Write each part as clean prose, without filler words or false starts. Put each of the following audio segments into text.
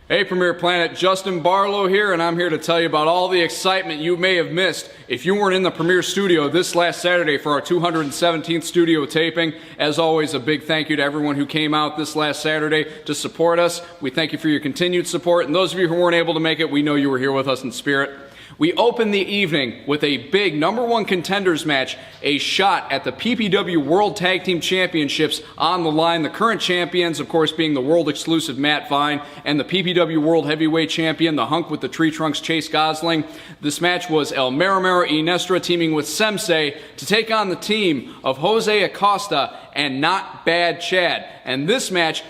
Hey Premier Planet, Justin Barlow here, and I'm here to tell you about all the excitement you may have missed if you weren't in the Premier Studio this last Saturday for our 217th studio taping. As always, a big thank you to everyone who came out this last Saturday to support us. We thank you for your continued support, and those of you who weren't able to make it, we know you were here with us in spirit. We opened the evening with a big #1 contenders match, a shot at the PPW World Tag Team Championships on the line. The current champions, of course, being the world exclusive Matt Vine and the PPW World Heavyweight Champion, the hunk with the tree trunks, Chase Gosling. This match was El Maramara y Nestra teaming with Sensei to take on the team of Jose Acosta and Not Bad Chad. And this match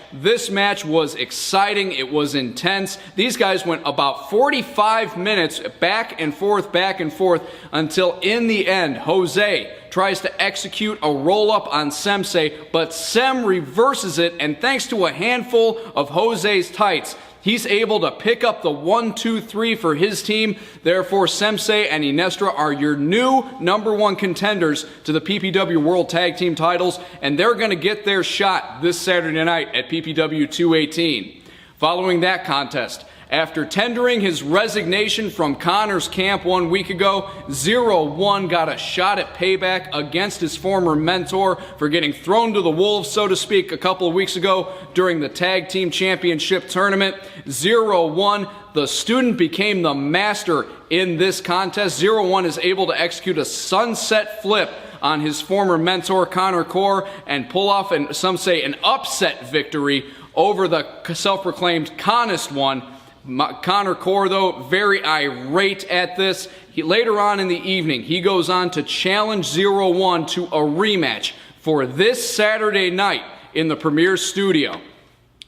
was exciting. It was intense. These guys went about 45 minutes back and forth, until in the end, Jose tries to execute a roll-up on Sensei, but Sem reverses it, and thanks to a handful of Jose's tights, he's able to pick up the 1-2-3 for his team. Therefore, Sensei and Inestra are your new #1 contenders to the PPW World Tag Team titles, and they're going to get their shot this Saturday night at PPW 218. Following that contest, after tendering his resignation from Connor's camp 1 week ago, 0-1 got a shot at payback against his former mentor for getting thrown to the wolves, so to speak, a couple of weeks ago during the Tag Team Championship tournament. 0-1, the student became the master in this contest. 0-1 is able to execute a sunset flip on his former mentor, Connor Core, and pull off, and some say, an upset victory over the self-proclaimed Conest one. Connor Core, though, very irate at this. Later on in the evening, he goes on to challenge 0-1 to a rematch for this Saturday night in the Premier Studio.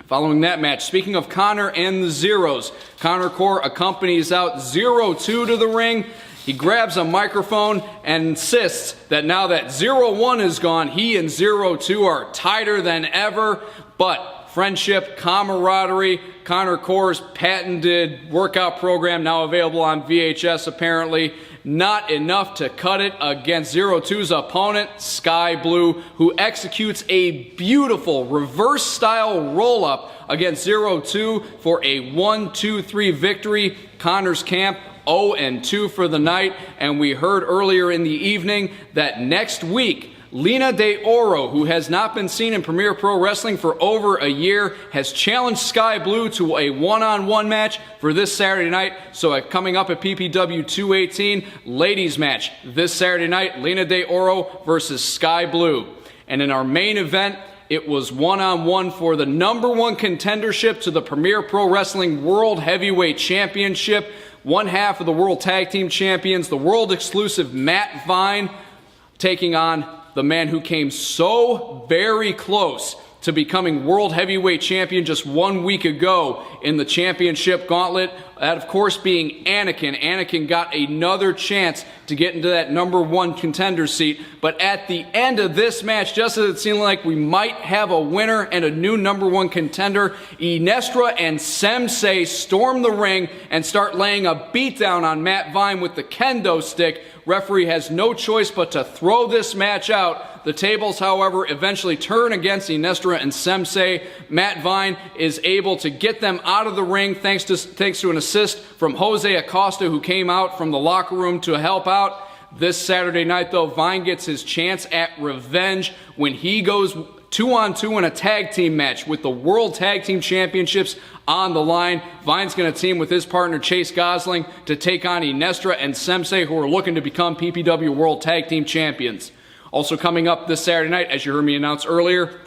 Following that match, speaking of Connor and the Zeros, Connor Core accompanies out 0-2 to the ring. He grabs a microphone and insists that now that 0-1 is gone, he and 0-2 are tighter than ever. But friendship, camaraderie, Connor Core's patented workout program, now available on VHS apparently, not enough to cut it against 0-2's opponent, Sky Blue, who executes a beautiful reverse-style roll-up against 0-2 for a 1-2-3 victory. Connor's camp 0-2 for the night, and we heard earlier in the evening that next week, Lina De Oro, who has not been seen in Premier Pro Wrestling for over a year, has challenged Sky Blue to a one-on-one match for this Saturday night. So coming up at PPW 218, ladies match this Saturday night, Lina De Oro versus Sky Blue. And in our main event, it was one-on-one for the #1 contendership to the Premier Pro Wrestling World Heavyweight Championship. One half of the World Tag Team Champions, the world exclusive Matt Vine, taking on the man who came so very close to becoming World Heavyweight Champion just 1 week ago in the championship gauntlet, that of course being Anakin. Anakin got another chance to get into that #1 contender seat, but at the end of this match, just as it seemed like we might have a winner and a new #1 contender, Inestra and Sensei storm the ring and start laying a beatdown on Matt Vine with the kendo stick. Referee has no choice but to throw this match out. The tables, however, eventually turn against Inestra and Sensei. Matt Vine is able to get them out of the ring thanks to an assist from Jose Acosta, who came out from the locker room to help out. This Saturday night, though, Vine gets his chance at revenge when he goes 2-on-2 in a tag team match with the World Tag Team Championships on the line. Vine's going to team with his partner Chase Gosling to take on Inestra and Sensei, who are looking to become PPW World Tag Team Champions. Also coming up this Saturday night, as you heard me announce earlier,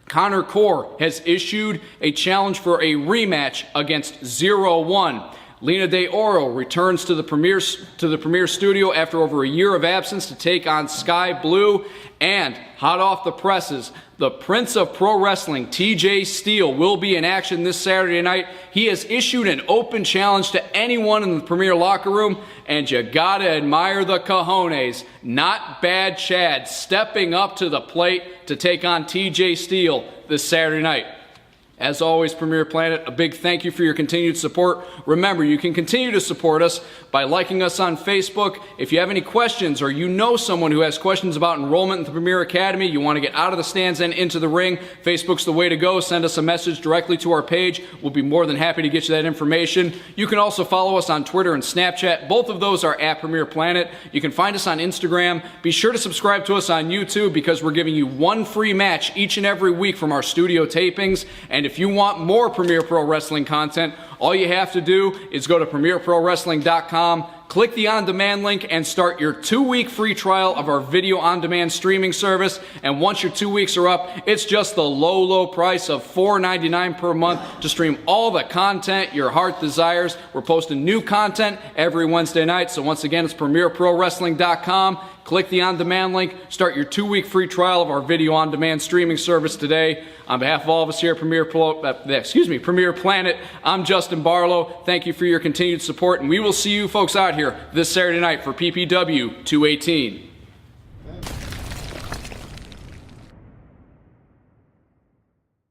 Connor Core has issued a challenge for a rematch against 0-1. Lina De Oro returns to the Premier Studio after over a year of absence to take on Sky Blue. And hot off the presses, the Prince of Pro Wrestling, TJ Steele, will be in action this Saturday night. He has issued an open challenge to anyone in the Premier locker room, and you gotta admire the cojones. Not Bad Chad stepping up to the plate to take on TJ Steele this Saturday night. As always, Premier Planet, a big thank you for your continued support. Remember, you can continue to support us by liking us on Facebook. If you have any questions or you know someone who has questions about enrollment in the Premier Academy, you want to get out of the stands and into the ring, Facebook's the way to go. Send us a message directly to our page. We'll be more than happy to get you that information. You can also follow us on Twitter and Snapchat. Both of those are at Premier Planet. You can find us on Instagram. Be sure to subscribe to us on YouTube because we're giving you one free match each and every week from our studio tapings. And if you want more Premier Pro Wrestling content, all you have to do is go to PremierProWrestling.com, click the on-demand link, and start your 2-week free trial of our video on-demand streaming service. And once your 2 weeks are up, it's just the low, low price of $4.99 per month to stream all the content your heart desires. We're posting new content every Wednesday night. So once again, it's PremierProWrestling.com. Click the on-demand link. Start your 2-week free trial of our video on-demand streaming service today. On behalf of all of us here at Premier Planet, I'm Justin Barlow. Thank you for your continued support, and we will see you folks out here this Saturday night for PPW 218.